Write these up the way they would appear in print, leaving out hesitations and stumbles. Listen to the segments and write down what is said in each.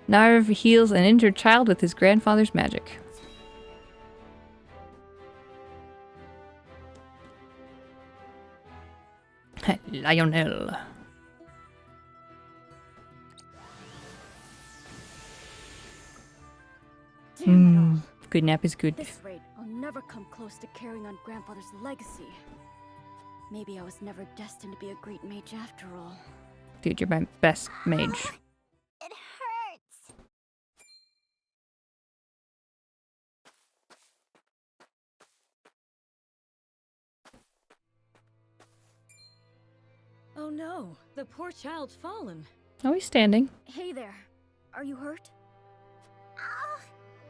Narv heals an injured child with his grandfather's magic. Lionel. Good nap is good. At this rate, I'll never come close to carrying on Grandfather's legacy. Maybe I was never destined to be a great mage after all. Dude, you're my best mage. It hurts. Oh no, the poor child's fallen. Oh, he's standing. Hey there. Are you hurt? Oh,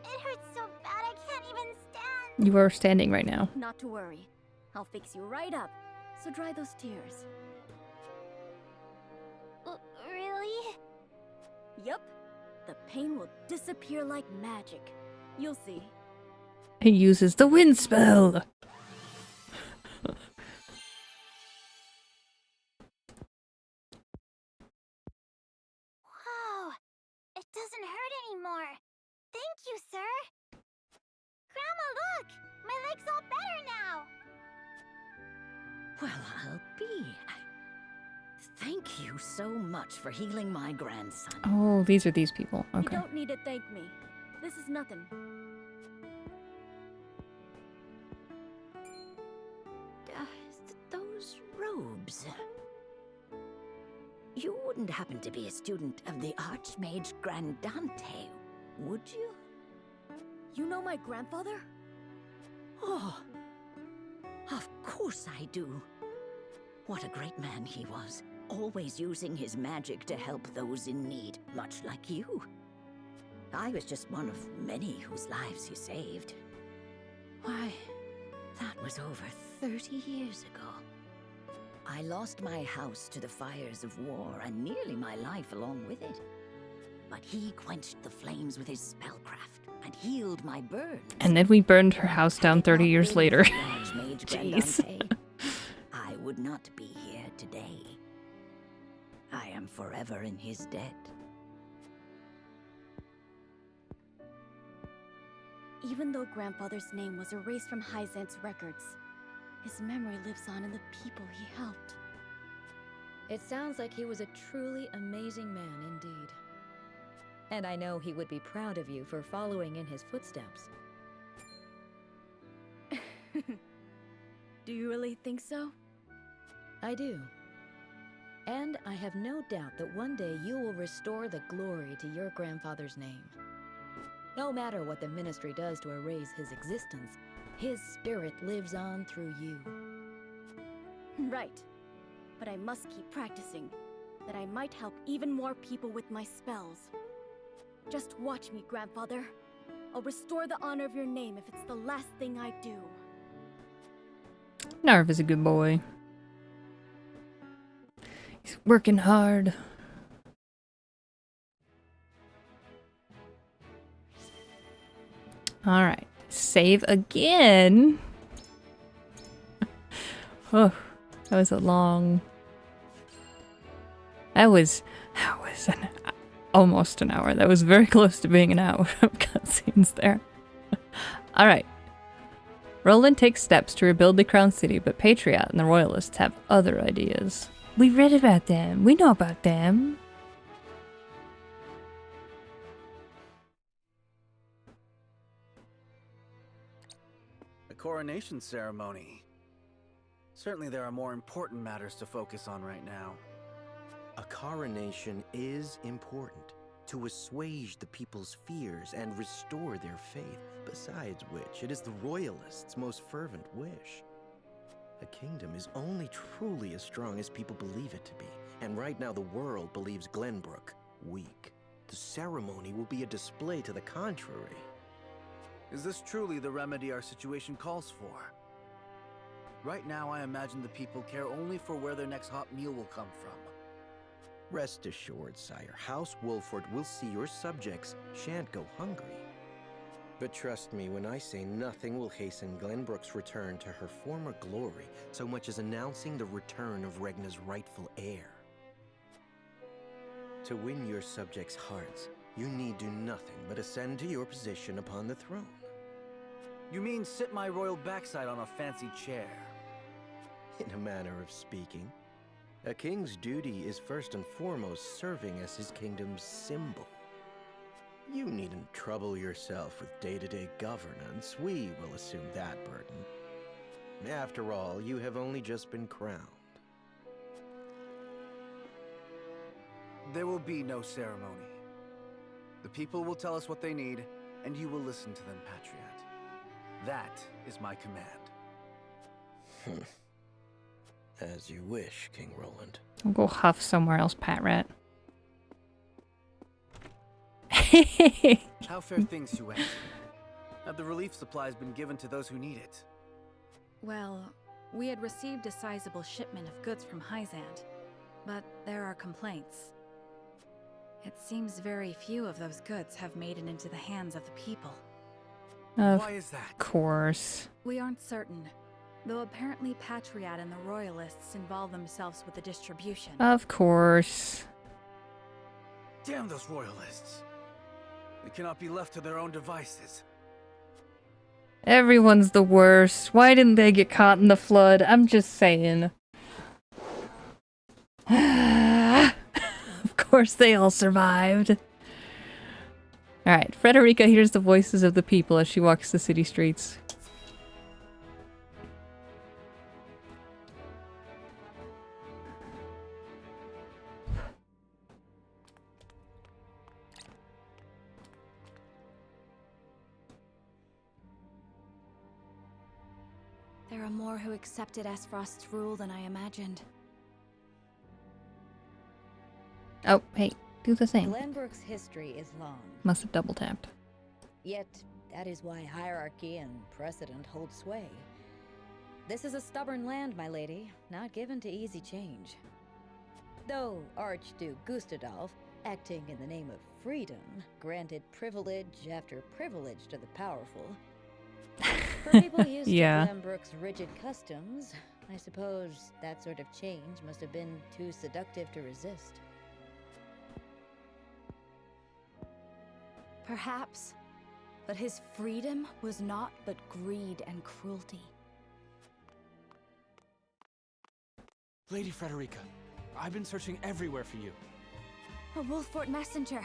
it hurts so bad I can't even stand. You are standing right now. Not to worry. I'll fix you right up. So dry those tears. Really? Yup. The pain will disappear like magic. You'll see. He uses the wind spell. Wow, it doesn't hurt anymore. Thank you, sir. Grandma, look! My leg's all better now. Well, I'll be. Thank you so much for healing my grandson. Oh, these are these people. Okay. You don't need to thank me. This is nothing. Those robes. You wouldn't happen to be a student of the Archmage Grandante, would you? You know my grandfather? Oh, of course I do. What a great man he was, always using his magic to help those in need, much like you. I was just one of many whose lives he saved. Why, that was over 30 years ago. I lost my house to the fires of war and nearly my life along with it. But he quenched the flames with his spellcraft and healed my burns. And then we burned her house down 30 years later. Jeez. I would not be here today. I am forever in his debt. Even though Grandfather's name was erased from Hyzant's records, his memory lives on in the people he helped. It sounds like he was a truly amazing man indeed. And I know he would be proud of you for following in his footsteps. Do you really think so? I do. And I have no doubt that one day you will restore the glory to your grandfather's name. No matter what the Ministry does to erase his existence, his spirit lives on through you. Right. But I must keep practicing, that I might help even more people with my spells. Just watch me, Grandfather. I'll restore the honor of your name if it's the last thing I do. Narv is a good boy. He's working hard. Alright. Save again. Oh, that was a long... That was almost an hour. That was very close to being an hour of cutscenes there. Alright. Roland takes steps to rebuild the Crown City, but Patriot and the Royalists have other ideas. We read about them. We know about them. A coronation ceremony. Certainly there are more important matters to focus on right now. A coronation is important to assuage the people's fears and restore their faith, besides which it is the Royalists' most fervent wish. A kingdom is only truly as strong as people believe it to be, and right now the world believes Glenbrook weak. The ceremony will be a display to the contrary. Is this truly the remedy our situation calls for? Right now I imagine the people care only for where their next hot meal will come from. Rest assured, sire, House Wolford will see your subjects shan't go hungry. But trust me when I say nothing will hasten Glenbrook's return to her former glory so much as announcing the return of Regna's rightful heir. To win your subjects' hearts, You need do nothing but ascend to your position upon the throne. You mean sit my royal backside on a fancy chair? In a manner of speaking, a king's duty is first and foremost serving as his kingdom's symbol. You needn't trouble yourself with day-to-day governance. We will assume that burden. After all, you have only just been crowned. There will be no ceremony. The people will tell us what they need, and you will listen to them, Patriot. That is my command. As you wish, King Roland. I'll go huff somewhere else, Pat Rat. How fare things, you ask? Have the relief supplies been given to those who need it? Well, we had received a sizable shipment of goods from Hyzant, but there are complaints. It seems very few of those goods have made it into the hands of the people. Why is that? Of course. We aren't certain, though apparently Patriot and the Royalists involve themselves with the distribution. Of course. Damn those royalists! They cannot be left to their own devices. Everyone's the worst. Why didn't they get caught in the flood? I'm just saying. Of course they all survived. Alright, Frederica hears the voices of the people as she walks the city streets. There are more who accepted Esfrost's rule than I imagined. Oh, hey, do the thing. Glenbrook's history is long. Must have double tapped. Yet, that is why hierarchy and precedent hold sway. This is a stubborn land, my lady, not given to easy change. Though Archduke Gustadolf, acting in the name of freedom, granted privilege after privilege to the powerful. For people used Yeah. to Glenbrook's rigid customs, I suppose that sort of change must have been too seductive to resist. Perhaps. But his freedom was naught but greed and cruelty. Lady Frederica, I've been searching everywhere for you. A Wolfort messenger.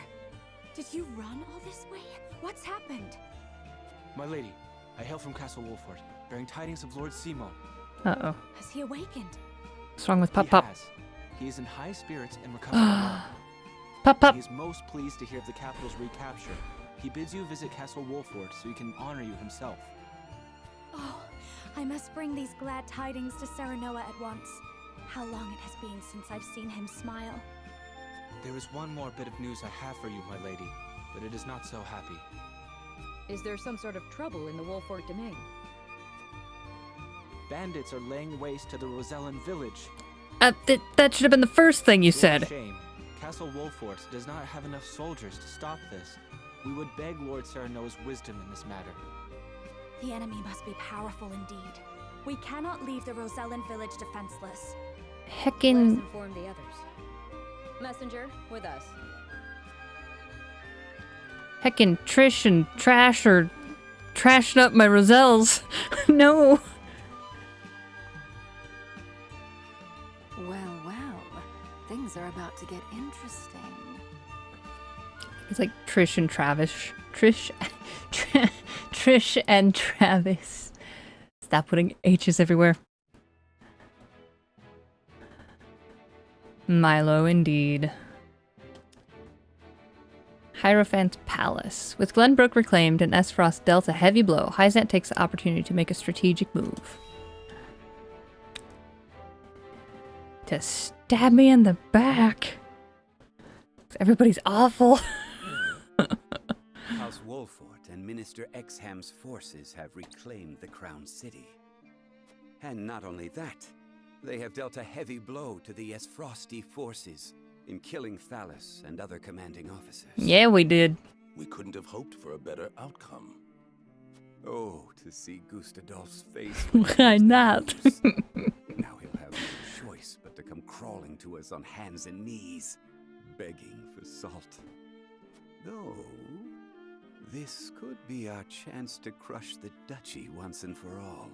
Did you run all this way? What's happened? My lady, I hail from Castle Wolfort, bearing tidings of Lord Simo. Uh-oh. Has he awakened? What's wrong with Pop He Pop? has. He is in high spirits and recovering well. Pop Pop! He is most pleased to hear of the capital's recapture. He bids you visit Castle Wolfort so he can honor you himself. Oh, I must bring these glad tidings to Serenoa at once. How long it has been since I've seen him smile. There is one more bit of news I have for you, my lady, but it is not so happy. Is there some sort of trouble in the Wolfort domain? Bandits are laying waste to the Rosellan village. That should have been the first thing you To our said. shame, Castle Wolfort does not have enough soldiers to stop this. We would beg Lord Serenoa's wisdom in this matter. The enemy must be powerful indeed. We cannot leave the Rosellan village defenseless. Let us Heckin'. inform the others. Messenger, with us. Heckin' Trish and Trash are trashing up my Roselles. No. Well, well, things are about to get interesting. It's like Trish and Travis. Trish and Travis. Stop putting H's everywhere. Milo, indeed. Hierophant's Palace. With Glenbrook reclaimed and Esfrost dealt a heavy blow, Hyzant takes the opportunity to make a strategic move. To stab me in the back. Everybody's awful. House Wolfort and Minister Exham's forces have reclaimed the Crown City. And not only that, they have dealt a heavy blow to the Esfrosti forces in killing Thalos and other commanding officers. Yeah, we did. We couldn't have hoped for a better outcome. Oh, to see Gustadolf's face. Why not? Now he'll have no choice but to come crawling to us on hands and knees, begging for salt. Though, this could be our chance to crush the duchy once and for all.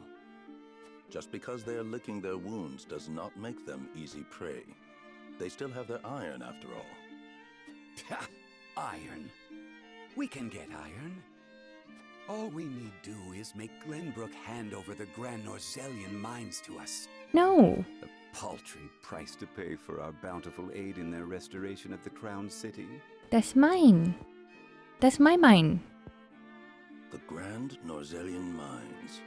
Just because they are licking their wounds does not make them easy prey. They still have their iron, after all. Ha! Iron. We can get iron. All we need do is make Glenbrook hand over the Grand Norzellian mines to us. No. A paltry price to pay for our bountiful aid in their restoration of the Crown City. That's mine. That's my mine. The Grand Norzellian mines.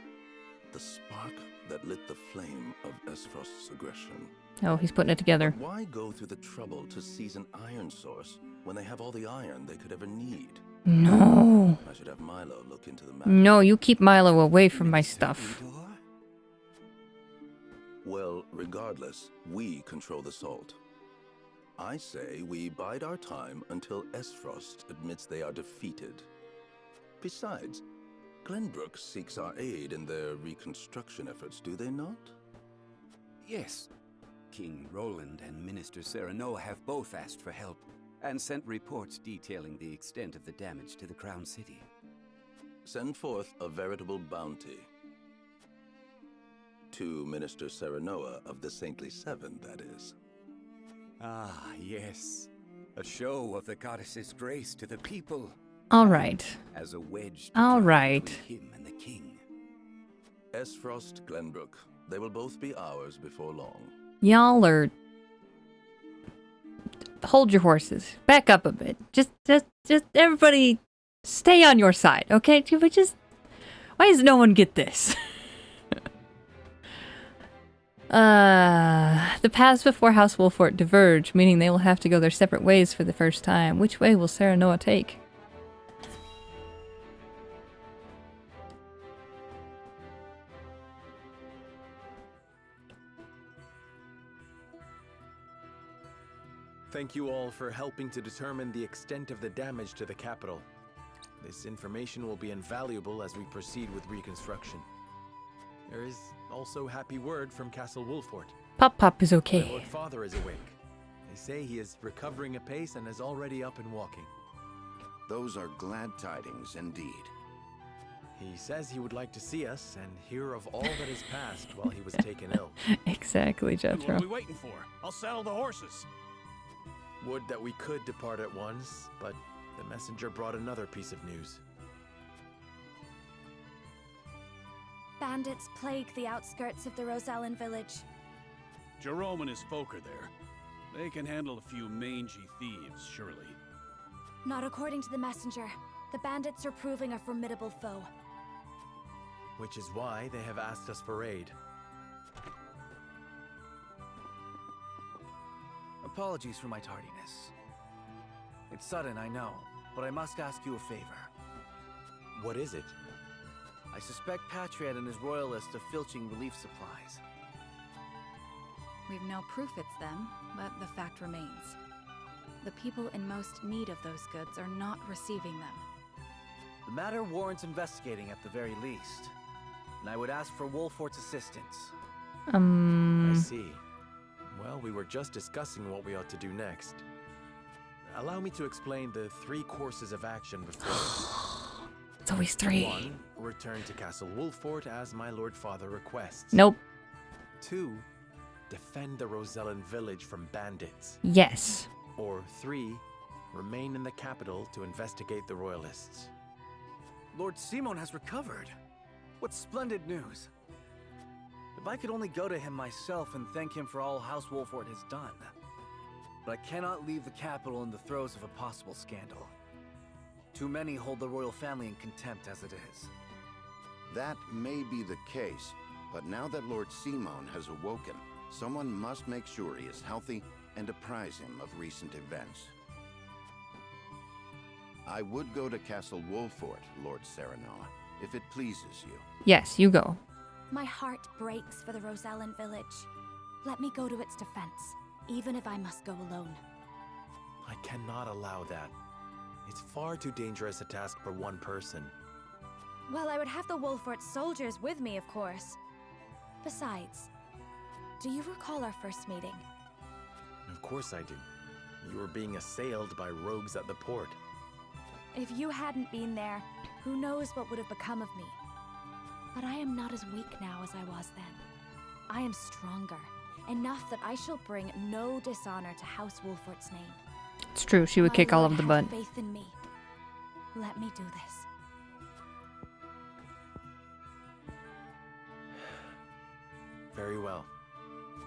The spark that lit the flame of Esfrost's aggression. Oh, he's putting it together. But why go through the trouble to seize an iron source when they have all the iron they could ever need? No. I should have Milo look into the matter. No, you keep Milo away from my stuff. Well, regardless, we control the salt. I say we bide our time until Esfrost admits they are defeated. Besides, Glenbrook seeks our aid in their reconstruction efforts, do they not? Yes. King Roland and Minister Serenoa have both asked for help, and sent reports detailing the extent of the damage to the Crown City. Send forth a veritable bounty. To Minister Serenoa of the Saintly Seven, that is. Ah, yes. A show of the goddess's grace to the people. All right. As a wedge All right. between him and the king. Esfrost, Glenbrook. They will both be ours before long. Y'all are... Hold your horses. Back up a bit. Just everybody stay on your side, okay? Why does no one get this? The paths before House Wolfort diverge, meaning they will have to go their separate ways for the first time. Which way will Serenoa take? Thank you all for helping to determine the extent of the damage to the capital. This information will be invaluable as we proceed with reconstruction. There is also happy word from Castle Wolfort. Pop is My okay. Lord Father is awake. They say he is recovering apace and is already up and walking. Those are glad tidings indeed. He says he would like to see us and hear of all that has passed while he was taken ill. Exactly, Jethro. What are we waiting for? I'll saddle the horses. Would that we could depart at once, but the messenger brought another piece of news. Bandits plague the outskirts of the Rosellan village. Jerome and his folk are there. They can handle a few mangy thieves, surely. Not according to the messenger. The bandits are proving a formidable foe. Which is why they have asked us for aid. Apologies for my tardiness. It's sudden, I know, but I must ask you a favor. What is it? I suspect Patriot and his royalists of filching relief supplies. We've no proof it's them, but the fact remains. The people in most need of those goods are not receiving them. The matter warrants investigating at the very least, and I would ask for Wolfort's assistance. I see. Well, we were just discussing what we ought to do next. Allow me to explain the 3 courses of action before us. It's always 3. 1. Return to Castle Wolfort as my Lord Father requests. Nope. 2. Defend the Rosellan village from bandits. Yes. Or 3. Remain in the capital to investigate the royalists. Lord Simon has recovered. What splendid news. If I could only go to him myself and thank him for all House Wolfort has done. But I cannot leave the capital in the throes of a possible scandal. Too many hold the royal family in contempt as it is. That may be the case, but now that Lord Simon has awoken, someone must make sure he is healthy and apprise him of recent events. I would go to Castle Wolfort, Lord Serenoa, if it pleases you. Yes, you go. My heart breaks for the Rosellan village. Let me go to its defense, even if I must go alone. I cannot allow that. It's far too dangerous a task for one person. Well, I would have the Wolfort soldiers with me, of course. Besides, do you recall our first meeting? Of course I do. You were being assailed by rogues at the port. If you hadn't been there, who knows what would have become of me. But I am not as weak now as I was then. I am stronger, enough that I shall bring no dishonor to House Wolfort's name. It's true, she would kick all of the butt. Have faith in me. Let me do this. Very well.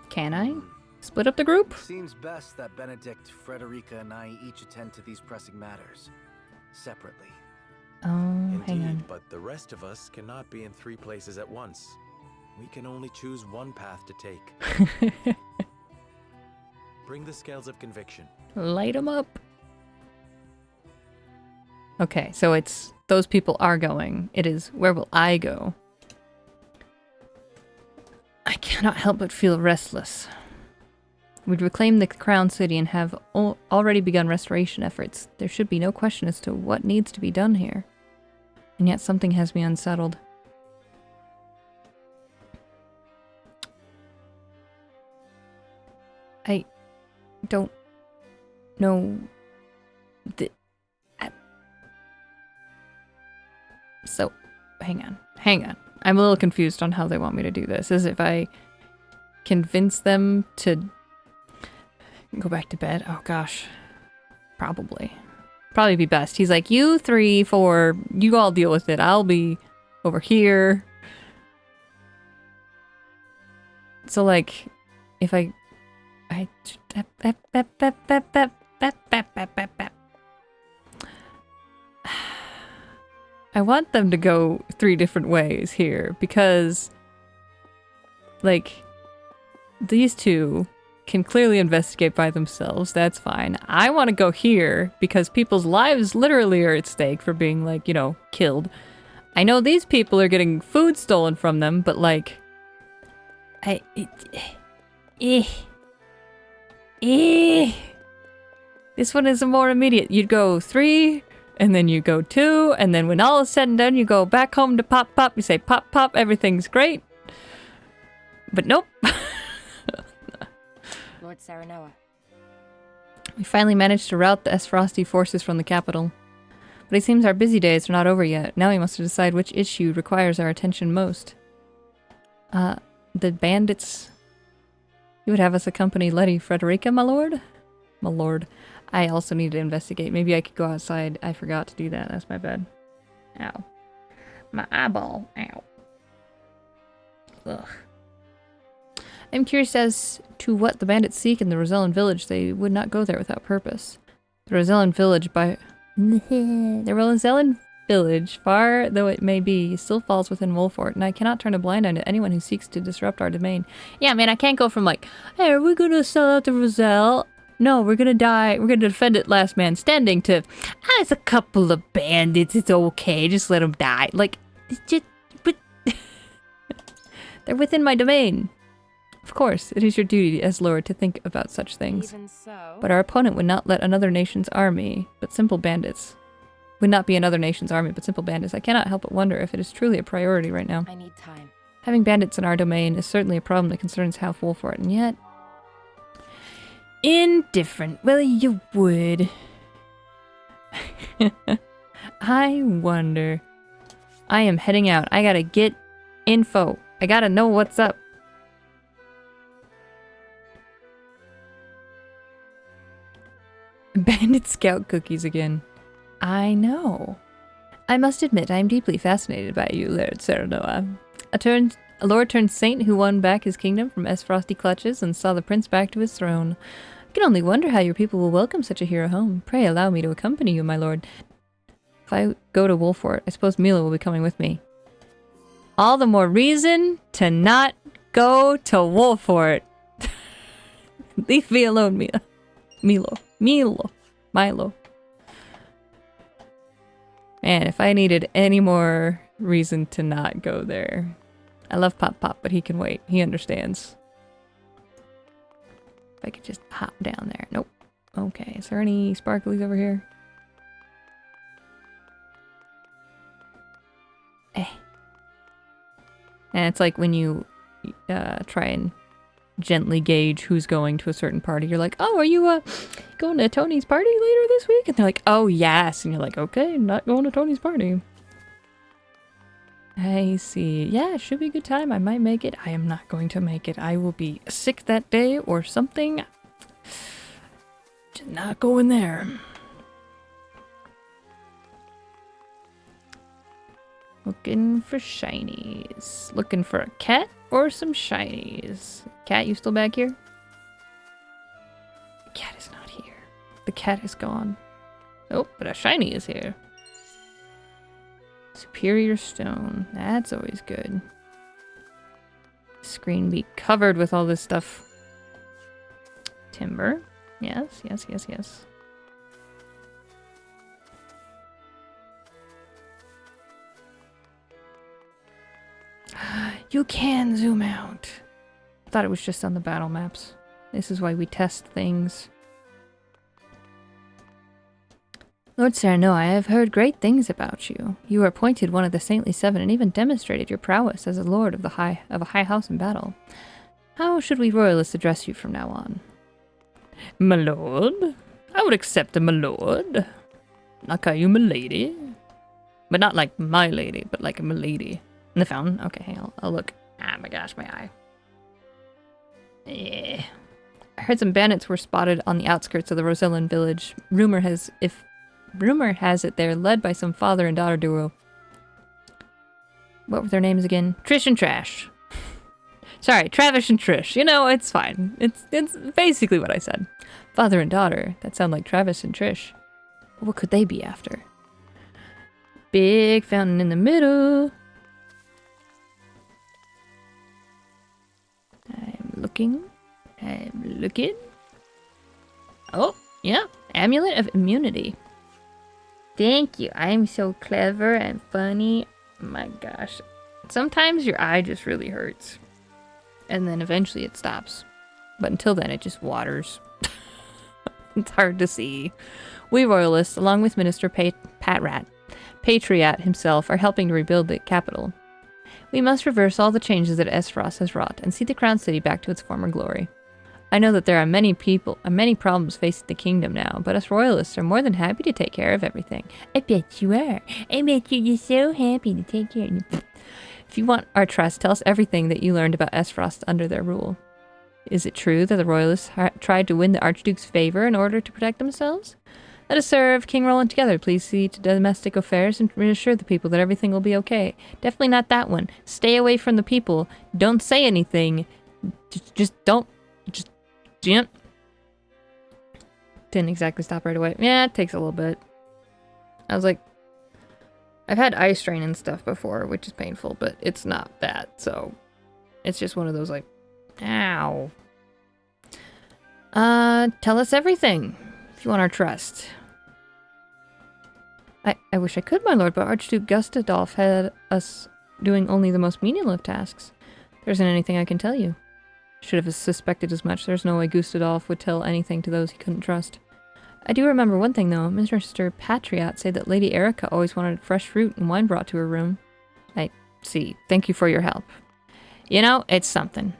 Can I? Split up the group? Seems best that Benedict, Frederica, and I each attend to these pressing matters. Separately. Oh, hang Indeed, on. but the rest of us cannot be in 3 places at once. We can only choose one path to take. Bring the scales of conviction. Light them up. Okay, so it's those people are going. It is where will I go? I cannot help but feel restless. We'd reclaim the crown city and have already begun restoration efforts. There should be no question as to what needs to be done here. And yet something has me unsettled. I don't know. So, hang on. I'm a little confused on how they want me to do this. Is if I convince them to go back to bed? Oh gosh. Probably be best. He's like, you 3, 4, you all deal with it. I'll be over here. So like, if I want them to go 3 different ways here because, like, these 2 can clearly investigate by themselves. That's fine. I want to go here because people's lives literally are at stake for being, like, you know, killed. I know these people are getting food stolen from them, but, like, this one is more immediate. You'd go 3, and then you go 2, and then when all is said and done, you go back home to Pop Pop. You say, Pop Pop, everything's great. But nope. Lord Saranoa. We finally managed to rout the S-Frosty forces from the capital. But it seems our busy days are not over yet. Now we must decide which issue requires our attention most. The bandits... You would have us accompany Lady Frederica, my lord? My lord. I also need to investigate. Maybe I could go outside. I forgot to do that. That's my bad. Ow. My eyeball. Ow. Ugh. I'm curious as to what the bandits seek in the Rosellan village. They would not go there without purpose. The Rosellan village, far though it may be, still falls within Wolfort, and I cannot turn a blind eye to anyone who seeks to disrupt our domain. Yeah, man, I can't go from like, hey, are we gonna sell out the Roselle? No, we're gonna die. We're gonna defend it last man standing to, it's a couple of bandits. It's okay. Just let them die. Like, but they're within my domain. Of course, it is your duty as lord to think about such things. Even so. But our opponent would not let another nation's army, but simple bandits. Would not be another nation's army, but simple bandits. I cannot help but wonder if it is truly a priority right now. I need time. Having bandits in our domain is certainly a problem that concerns Half Wolfort, and yet... Indifferent. Well, you would. I wonder. I am heading out. I gotta get info. I gotta know what's up. Bandit Scout cookies again. I know. I must admit I am deeply fascinated by you, Lord Saranoa. A lord turned saint who won back his kingdom from S-Frosty clutches and saw the prince back to his throne. I can only wonder how your people will welcome such a hero home. Pray allow me to accompany you, my lord. If I go to Wolfort, I suppose Milo will be coming with me. All the more reason to not go to Wolfort. Leave me alone, Milo. Man, if I needed any more reason to not go there. I love Pop Pop, but he can wait. He understands. If I could just hop down there. Nope. Okay, is there any sparklies over here? And it's like when you try and gently gauge who's going to a certain party. You're like, oh, are you going to Tony's party later this week? And they're like, oh, yes. And you're like, okay, not going to Tony's party. I see. Yeah, it should be a good time. I might make it. I am not going to make it. I will be sick that day or something. Just not going there. Looking for shinies. Looking for a cat or some shinies. Cat, you still back here? The cat is not here. The cat is gone. Oh, but a shiny is here. Superior stone. That's always good. Screen be covered with all this stuff. Timber. Yes, yes, yes, yes. You can zoom out. I thought it was just on the battle maps. This is why we test things. Lord Sereno, I have heard great things about you. You were appointed one of the Saintly Seven and even demonstrated your prowess as a lord of a high house in battle. How should we royalists address you from now on? My lord? I would accept a my lord. I'll call you my lady. But not like my lady, but like a my lady. In the fountain? Okay, hang on. I'll look. Ah, my gosh, my eye. Yeah. I heard some bandits were spotted on the outskirts of the Rosellan village. Rumor has it they're led by some father and daughter duo. What were their names again? Trish and Trash. Sorry, Travis and Trish. You know, it's fine. It's basically what I said. Father and daughter. That sound like Travis and Trish. But what could they be after? Big fountain in the middle. I'm looking. Oh, yeah. Amulet of Immunity. Thank you. I'm so clever and funny. My gosh. Sometimes your eye just really hurts. And then eventually it stops. But until then, it just waters. It's hard to see. We royalists, along with Minister Patriot himself, are helping to rebuild the capital. We must reverse all the changes that Esfrost has wrought and see the Crown City back to its former glory. I know that there are many problems facing the kingdom now, but us royalists are more than happy to take care of everything. I bet you are. I bet you're so happy to take care of it. If you want our trust, tell us everything that you learned about Esfrost under their rule. Is it true that the royalists tried to win the Archduke's favor in order to protect themselves? Let us serve King Roland together. Please see to domestic affairs and reassure the people that everything will be okay. Definitely not that one. Stay away from the people. Don't say anything. Just don't. Just didn't exactly stop right away. Yeah, it takes a little bit. I was like, I've had eye strain and stuff before, which is painful, but it's not that. So it's just one of those like, ow. Tell us everything. If you want our trust. I wish I could, my lord, but Archduke Gustadolf had us doing only the most menial of tasks. There isn't anything I can tell you. Should have suspected as much. There's no way Gustadolf would tell anything to those he couldn't trust. I do remember one thing, though. Mr. Patriot said that Lady Erica always wanted fresh fruit and wine brought to her room. I see. Thank you for your help. You know, it's something.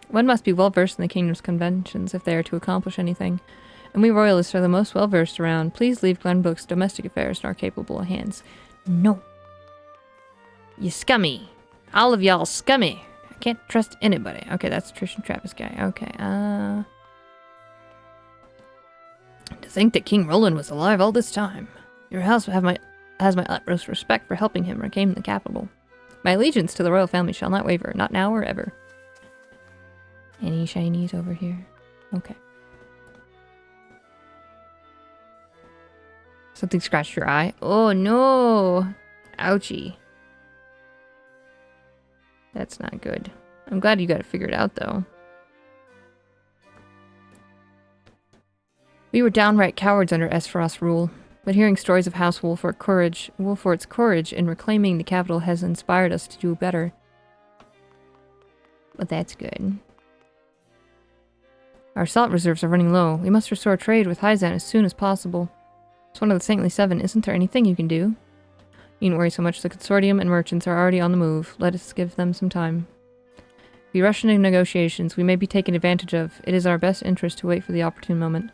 One must be well-versed in the kingdom's conventions if they are to accomplish anything. And we royalists are the most well-versed around. Please leave Glenbrook's domestic affairs in our capable hands. No. You scummy. All of y'all scummy. I can't trust anybody. Okay, that's Trish and Travis guy. Okay, To think that King Roland was alive all this time. Your house has my utmost respect for helping him reclaim the capital. My allegiance to the royal family shall not waver, not now or ever. Any shinies over here? Okay. Something scratched your eye? Oh no! Ouchie. That's not good. I'm glad you got it figured out, though. We were downright cowards under Esfrost's rule, but hearing stories of House Wolfort's courage in reclaiming the capital has inspired us to do better. But that's good. Our salt reserves are running low. We must restore trade with Hyzan as soon as possible. It's one of the Saintly Seven. Isn't there anything you can do? You needn't worry so much. The consortium and merchants are already on the move. Let us give them some time. If we rush into negotiations, we may be taken advantage of. It is our best interest to wait for the opportune moment.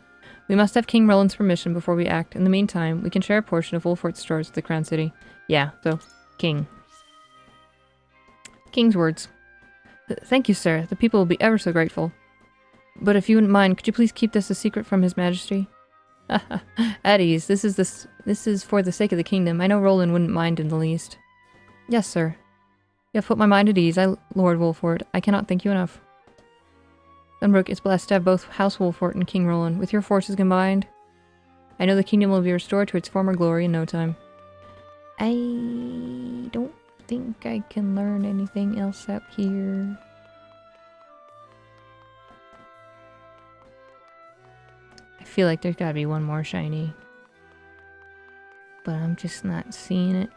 We must have King Roland's permission before we act. In the meantime, we can share a portion of Wolfort's stores with the Crown City. Yeah, so, King. King's words. Thank you, sir. The people will be ever so grateful. But if you wouldn't mind, could you please keep this a secret from His Majesty? At ease. This is for the sake of the kingdom. I know Roland wouldn't mind in the least. Yes, sir. You have put my mind at ease, Lord Wolfort. I cannot thank you enough. Glenbrook is blessed to have both House Wolfort and King Roland. With your forces combined, I know the kingdom will be restored to its former glory in no time. I don't think I can learn anything else out here. I feel like there's gotta be one more shiny. But I'm just not seeing it.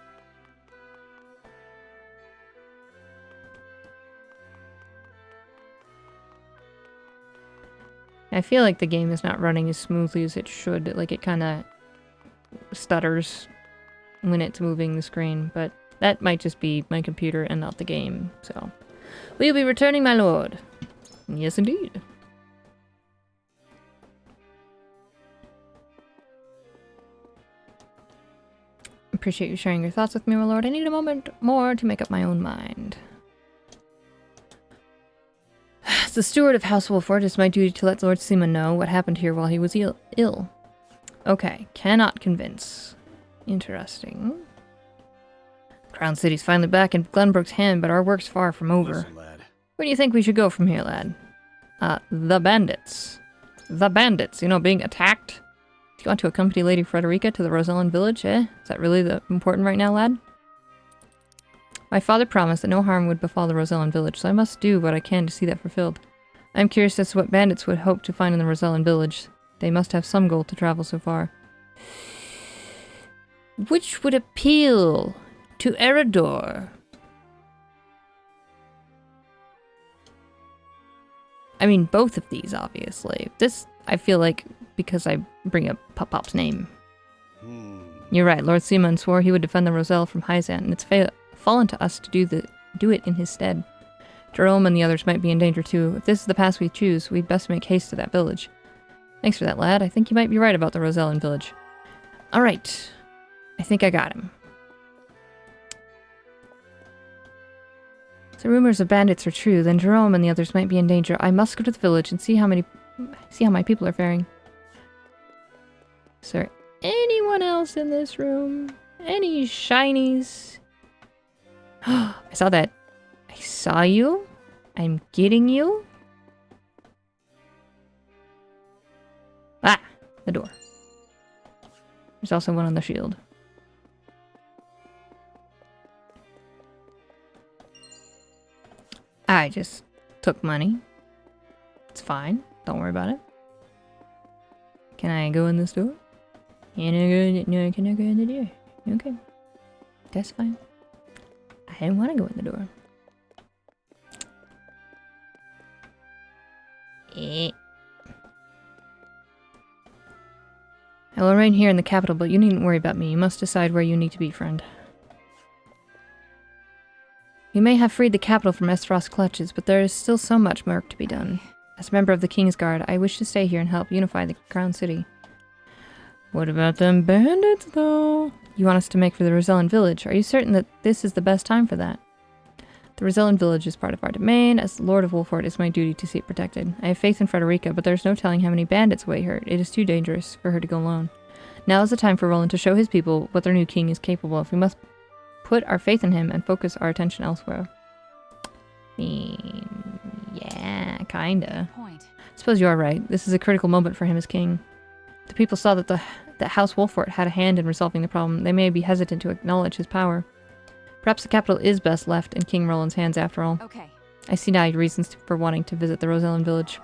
I feel like the game is not running as smoothly as it should. Like, it kind of stutters when it's moving the screen, but that might just be my computer and not the game, so. We'll be returning, my lord. Yes, indeed. Appreciate you sharing your thoughts with me, my lord. I need a moment more to make up my own mind. As the steward of House Wolfort, it's my duty to let Lord Seaman know what happened here while he was ill. Okay, cannot convince. Interesting. Crown City's finally back in Glenbrook's hand, but our work's far from over. Listen, lad. Where do you think we should go from here, lad? The bandits. The bandits, you know, being attacked. Do you want to accompany Lady Frederica to the Rosellan village, eh? Is that really important right now, lad? My father promised that no harm would befall the Rosellan village, so I must do what I can to see that fulfilled. I am curious as to what bandits would hope to find in the Rosellan village. They must have some goal to travel so far. Which would appeal to Eredor? I mean, both of these, obviously. This, I feel like, because I bring up Pop-Pop's name. You're right, Lord Seaman swore he would defend the Roselle from Hyzant, and it's fallen to us to do it in his stead. Jerome and the others might be in danger too. If this is the path we choose, we'd best make haste to that village. Thanks for that, lad. I think you might be right about the Rosellan village. Alright. I think I got him. If the rumors of bandits are true, then Jerome and the others might be in danger. I must go to the village and see how my people are faring. Is there anyone else in this room? Any shinies? I saw that. I saw you. I'm getting you. Ah! The door. There's also one on the shield. I just took money. It's fine. Don't worry about it. Can I go in this door? Can I go? No, I cannot go in the door. Okay. That's fine. I didn't want to go in the door. I will remain here in the capital, but you needn't worry about me. You must decide where you need to be, friend. You may have freed the capital from Esfrost's clutches, but there is still so much work to be done. As a member of the King's Guard, I wish to stay here and help unify the Crown City. What about them bandits, though? You want us to make for the Rosellan village. Are you certain that this is the best time for that? The Rosellan village is part of our domain. As Lord of Wolfort, it is my duty to see it protected. I have faith in Frederica, but there's no telling how many bandits await her. It is too dangerous for her to go alone. Now is the time for Roland to show his people what their new king is capable of. We must put our faith in him and focus our attention elsewhere. Yeah, kinda. Point. Suppose you are right. This is a critical moment for him as king. The people saw that that House Wolfort had a hand in resolving the problem. They may be hesitant to acknowledge his power. Perhaps the capital is best left in King Roland's hands after all. Okay. I see now your reasons for wanting to visit the Rosellan village.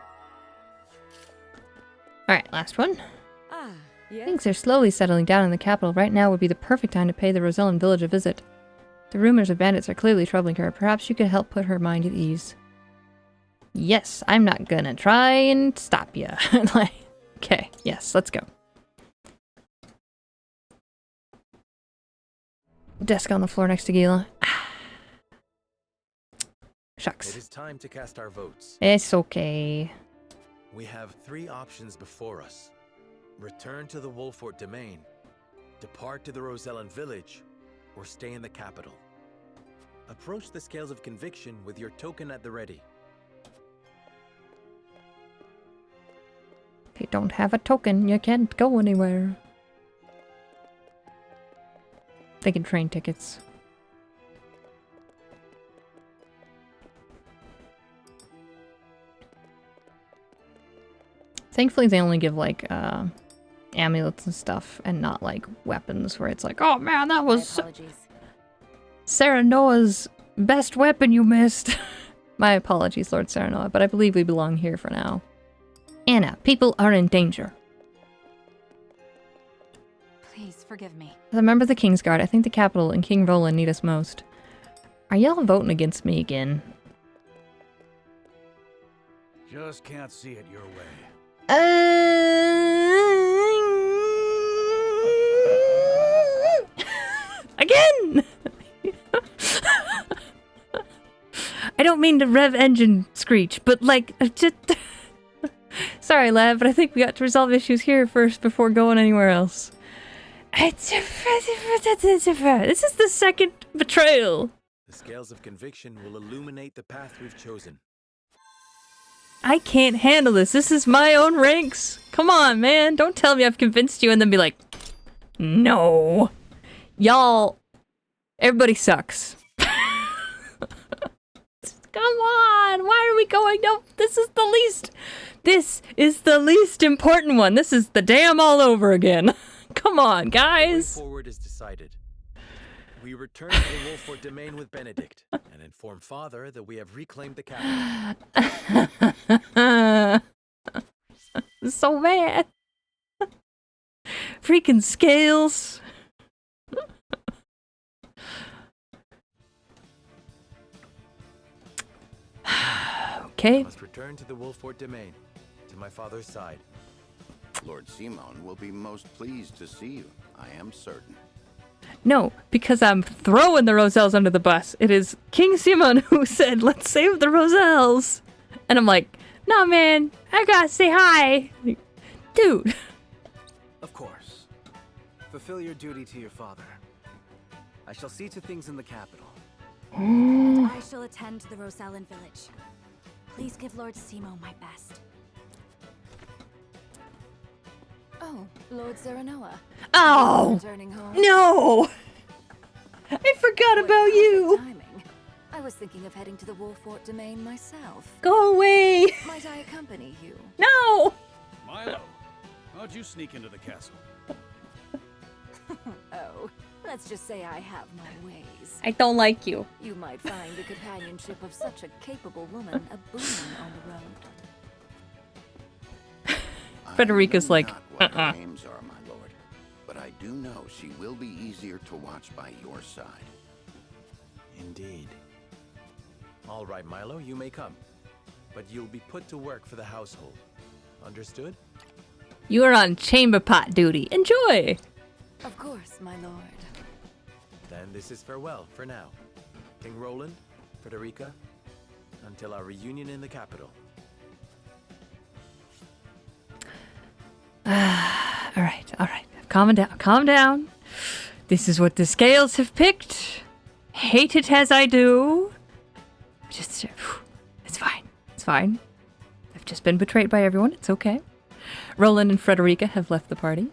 Alright, last one. Yes? Things are slowly settling down in the capital. Right now would be the perfect time to pay the Rosellan village a visit. The rumors of bandits are clearly troubling her. Perhaps you could help put her mind at ease. Yes, I'm not gonna try and stop you. Okay, yes, let's go. Desk on the floor next to Gila. Shucks. It is time to cast our votes. It's okay. We have 3 options before us. Return to the Wolfort domain, depart to the Rosellan village, or stay in the capital. Approach the scales of conviction with your token at the ready. If you don't have a token, you can't go anywhere. Thinking train tickets. Thankfully, they only give, like, amulets and stuff, and not, like, weapons, where it's like, oh man, that was Sarah Noah's best weapon you missed. My apologies, Lord Sarah Noah, but I believe we belong here for now. Anna, people are in danger. Please forgive me. As a member of the Kingsguard, I think the capital and King Roland need us most. Are y'all voting against me again? Just can't see it your way. Again! I don't mean to rev engine screech, but like, just... Sorry, lad, but I think we got to resolve issues here first before going anywhere else. This is the second betrayal. The scales of conviction will illuminate the path we've chosen. I can't handle this. This is my own ranks. Come on, man. Don't tell me I've convinced you and then be like, no. Y'all, everybody sucks. Come on. Why are we going? No, this is the least important one. This is the dam all over again. Come on, guys. The way forward is decided. We return to the Wolfort domain with Benedict and inform Father that we have reclaimed the capital. So mad. Freaking scales. Okay. I must return to the Wolfort domain, to my father's side. Lord Simon will be most pleased to see you, I am certain. No, because I'm throwing the Roselles under the bus. It is King Simon who said, let's save the Roselles. And I'm like, nah, man, I gotta say hi. Like, dude. Of course. Fulfill your duty to your father. I shall see to things in the capital. And I shall attend to the Rosellan village. Please give Lord Simo my best. Oh, Lord Serenoa. Oh! Returning home. No! I forgot about you! Timing. I was thinking of heading to the Wolfort domain myself. Go away! Might I accompany you? No! Milo, how'd you sneak into the castle? Oh, let's just say I have my ways. I don't like you. You might find the companionship of such a capable woman a boon on the road. Frederica's like, What her aims are, my lord, but I do know she will be easier to watch by your side. Indeed. All right, Milo, you may come. But you'll be put to work for the household. Understood? You are on chamber pot duty. Enjoy! Of course, my lord. Then this is farewell for now. King Roland, Frederica, until our reunion in the capital. Alright. Calm down. This is what the scales have picked. Hate it as I do. Just, it's fine. I've just been betrayed by everyone. It's okay. Roland and Frederica have left the party.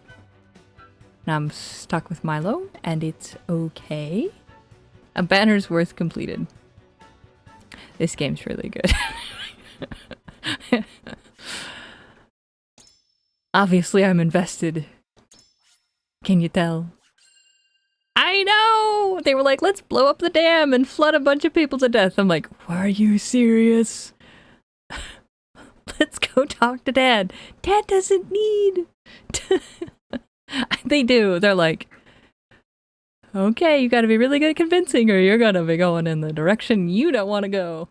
Now I'm stuck with Milo, and it's okay. A banner's worth completed. This game's really good. Obviously, I'm invested. Can you tell? I know! They were like, let's blow up the dam and flood a bunch of people to death. I'm like, are you serious? Let's go talk to Dad. Dad doesn't need... They do. They're like, okay, you gotta be really good at convincing or you're gonna be going in the direction you don't want to go.